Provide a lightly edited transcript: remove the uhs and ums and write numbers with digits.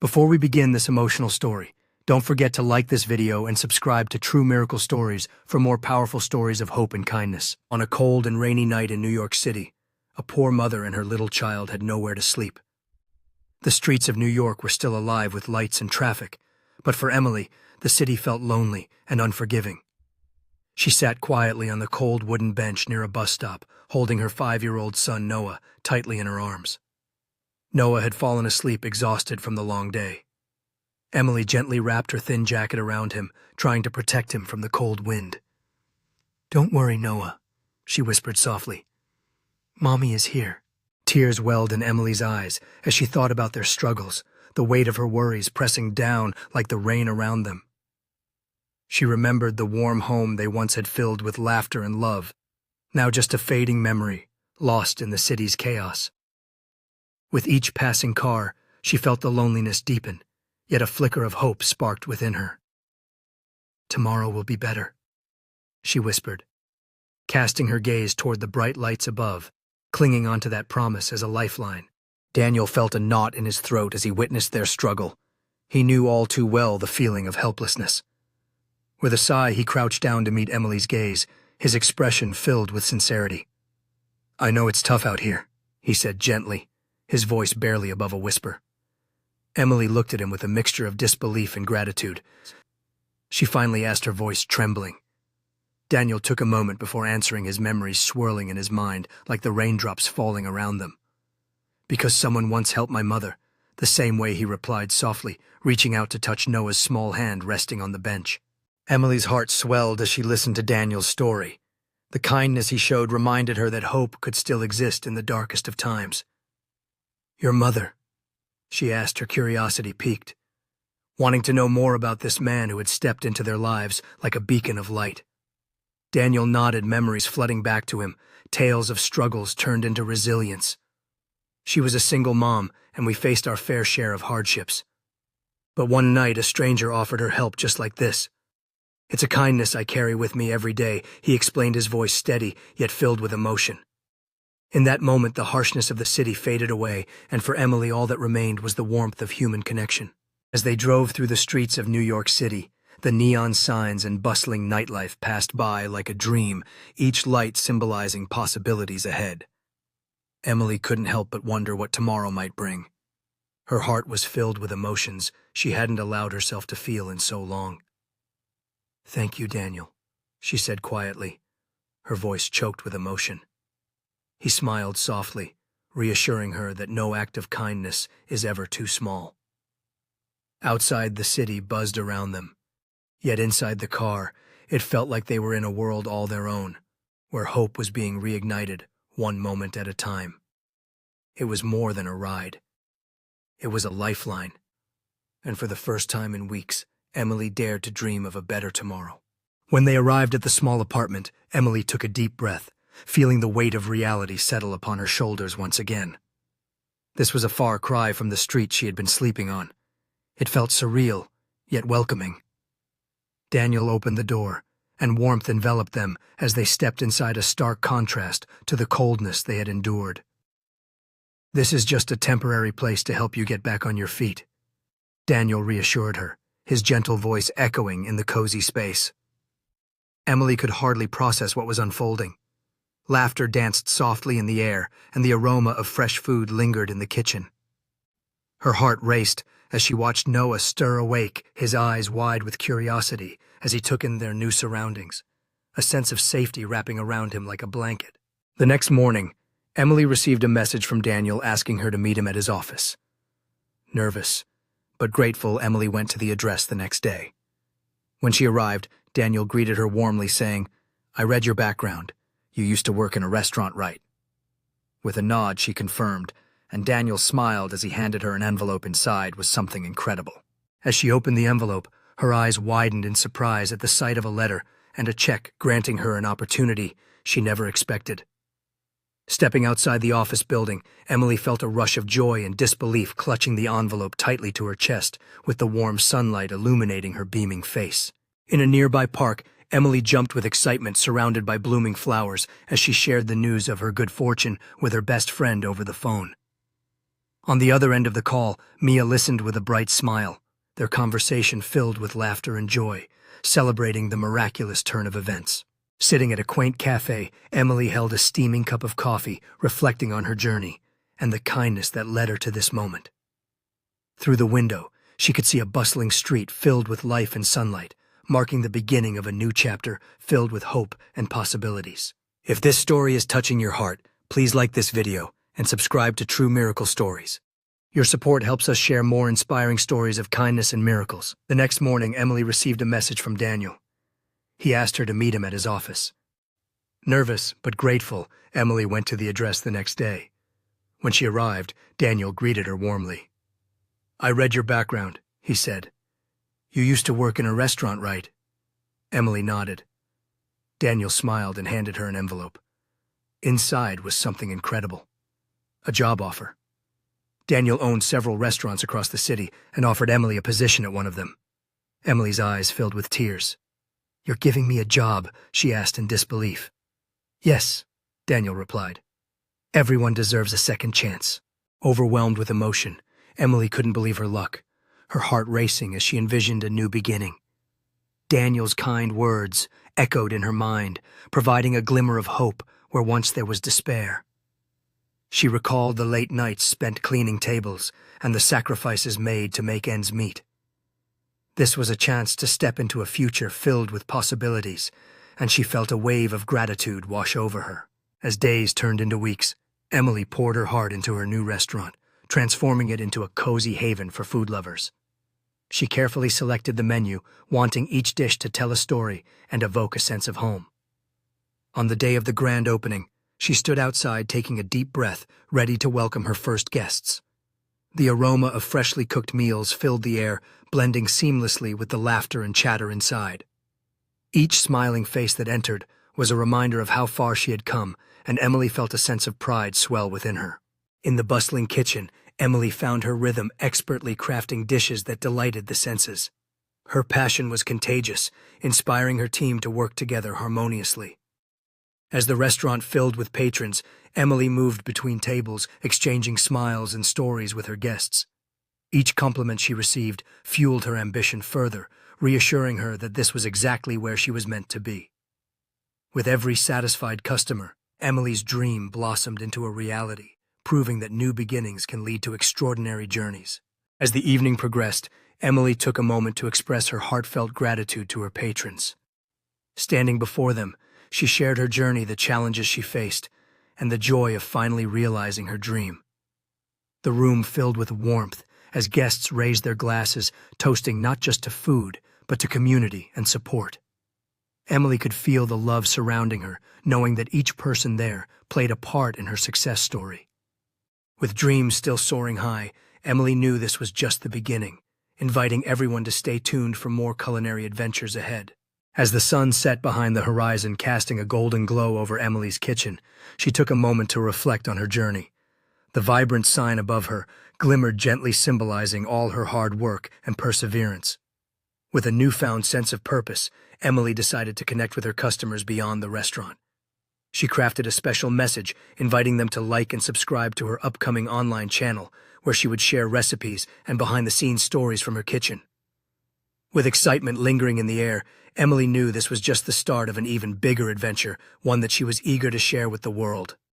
Before we begin this emotional story, don't forget to like this video and subscribe to True Miracle Stories for more powerful stories of hope and kindness. On a cold and rainy night in New York City, a poor mother and her little child had nowhere to sleep. The streets of New York were still alive with lights and traffic, but for Emily, the city felt lonely and unforgiving. She sat quietly on the cold wooden bench near a bus stop, holding her 5-year-old son Noah tightly in her arms. Noah had fallen asleep exhausted from the long day. Emily gently wrapped her thin jacket around him, trying to protect him from the cold wind. "Don't worry, Noah," she whispered softly. "Mommy is here." Tears welled in Emily's eyes as she thought about their struggles, the weight of her worries pressing down like the rain around them. She remembered the warm home they once had filled with laughter and love, now just a fading memory, lost in the city's chaos. With each passing car, she felt the loneliness deepen, yet a flicker of hope sparked within her. "Tomorrow will be better," she whispered, casting her gaze toward the bright lights above, clinging onto that promise as a lifeline. Daniel felt a knot in his throat as he witnessed their struggle. He knew all too well the feeling of helplessness. With a sigh, he crouched down to meet Emily's gaze, his expression filled with sincerity. "I know it's tough out here," he said gently, his voice barely above a whisper. Emily looked at him with a mixture of disbelief and gratitude. She finally asked, her voice trembling. Daniel took a moment before answering, his memories swirling in his mind like the raindrops falling around them. "Because someone once helped my mother," the same way he replied softly, reaching out to touch Noah's small hand resting on the bench. Emily's heart swelled as she listened to Daniel's story. The kindness he showed reminded her that hope could still exist in the darkest of times. "Your mother?" she asked, her curiosity piqued, wanting to know more about this man who had stepped into their lives like a beacon of light. Daniel nodded, memories flooding back to him, tales of struggles turned into resilience. "She was a single mom, and we faced our fair share of hardships. But one night a stranger offered her help just like this. It's a kindness I carry with me every day," he explained, his voice steady yet filled with emotion. In that moment, the harshness of the city faded away, and for Emily all that remained was the warmth of human connection. As they drove through the streets of New York City, the neon signs and bustling nightlife passed by like a dream, each light symbolizing possibilities ahead. Emily couldn't help but wonder what tomorrow might bring. Her heart was filled with emotions she hadn't allowed herself to feel in so long. "Thank you, Daniel," she said quietly, her voice choked with emotion. He smiled softly, reassuring her that no act of kindness is ever too small. Outside, the city buzzed around them. Yet inside the car, it felt like they were in a world all their own, where hope was being reignited one moment at a time. It was more than a ride. It was a lifeline. And for the first time in weeks, Emily dared to dream of a better tomorrow. When they arrived at the small apartment, Emily took a deep breath, feeling the weight of reality settle upon her shoulders once again. This was a far cry from the street she had been sleeping on. It felt surreal, yet welcoming. Daniel opened the door, and warmth enveloped them as they stepped inside, a stark contrast to the coldness they had endured. "This is just a temporary place to help you get back on your feet," Daniel reassured her, his gentle voice echoing in the cozy space. Emily could hardly process what was unfolding. Laughter danced softly in the air, and the aroma of fresh food lingered in the kitchen. Her heart raced as she watched Noah stir awake, his eyes wide with curiosity as he took in their new surroundings, a sense of safety wrapping around him like a blanket. The next morning, Emily received a message from Daniel asking her to meet him at his office. Nervous, but grateful, Emily went to the address the next day. When she arrived, Daniel greeted her warmly, saying, "I read your background. You used to work in a restaurant, right?" With a nod, she confirmed, and Daniel smiled as he handed her an envelope. Inside was something incredible. As she opened the envelope, her eyes widened in surprise at the sight of a letter and a check granting her an opportunity she never expected. Stepping outside the office building, Emily felt a rush of joy and disbelief, clutching the envelope tightly to her chest, with the warm sunlight illuminating her beaming face. In a nearby park, Emily jumped with excitement, surrounded by blooming flowers, as she shared the news of her good fortune with her best friend over the phone. On the other end of the call, Mia listened with a bright smile, their conversation filled with laughter and joy, celebrating the miraculous turn of events. Sitting at a quaint cafe, Emily held a steaming cup of coffee, reflecting on her journey and the kindness that led her to this moment. Through the window, she could see a bustling street filled with life and sunlight, marking the beginning of a new chapter filled with hope and possibilities. If this story is touching your heart, please like this video and subscribe to True Miracle Stories. Your support helps us share more inspiring stories of kindness and miracles. The next morning, Emily received a message from Daniel. He asked her to meet him at his office. Nervous but grateful, Emily went to the address the next day. When she arrived, Daniel greeted her warmly. "I read your background," he said. "You used to work in a restaurant, right?" Emily nodded. Daniel smiled and handed her an envelope. Inside was something incredible. A job offer. Daniel owned several restaurants across the city and offered Emily a position at one of them. Emily's eyes filled with tears. "You're giving me a job?" she asked in disbelief. "Yes," Daniel replied. "Everyone deserves a second chance." Overwhelmed with emotion, Emily couldn't believe her luck, her heart racing as she envisioned a new beginning. Daniel's kind words echoed in her mind, providing a glimmer of hope where once there was despair. She recalled the late nights spent cleaning tables and the sacrifices made to make ends meet. This was a chance to step into a future filled with possibilities, and she felt a wave of gratitude wash over her. As days turned into weeks, Emily poured her heart into her new restaurant, transforming it into a cozy haven for food lovers. She carefully selected the menu, wanting each dish to tell a story and evoke a sense of home. On the day of the grand opening, she stood outside taking a deep breath, ready to welcome her first guests. The aroma of freshly cooked meals filled the air, blending seamlessly with the laughter and chatter inside. Each smiling face that entered was a reminder of how far she had come, and Emily felt a sense of pride swell within her. In the bustling kitchen, Emily found her rhythm, expertly crafting dishes that delighted the senses. Her passion was contagious, inspiring her team to work together harmoniously. As the restaurant filled with patrons, Emily moved between tables, exchanging smiles and stories with her guests. Each compliment she received fueled her ambition further, reassuring her that this was exactly where she was meant to be. With every satisfied customer, Emily's dream blossomed into a reality, proving that new beginnings can lead to extraordinary journeys. As the evening progressed, Emily took a moment to express her heartfelt gratitude to her patrons. Standing before them, she shared her journey, the challenges she faced, and the joy of finally realizing her dream. The room filled with warmth as guests raised their glasses, toasting not just to food, but to community and support. Emily could feel the love surrounding her, knowing that each person there played a part in her success story. With dreams still soaring high, Emily knew this was just the beginning, inviting everyone to stay tuned for more culinary adventures ahead. As the sun set behind the horizon, casting a golden glow over Emily's kitchen, she took a moment to reflect on her journey. The vibrant sign above her glimmered gently, symbolizing all her hard work and perseverance. With a newfound sense of purpose, Emily decided to connect with her customers beyond the restaurant. She crafted a special message, inviting them to like and subscribe to her upcoming online channel, where she would share recipes and behind-the-scenes stories from her kitchen. With excitement lingering in the air, Emily knew this was just the start of an even bigger adventure, one that she was eager to share with the world.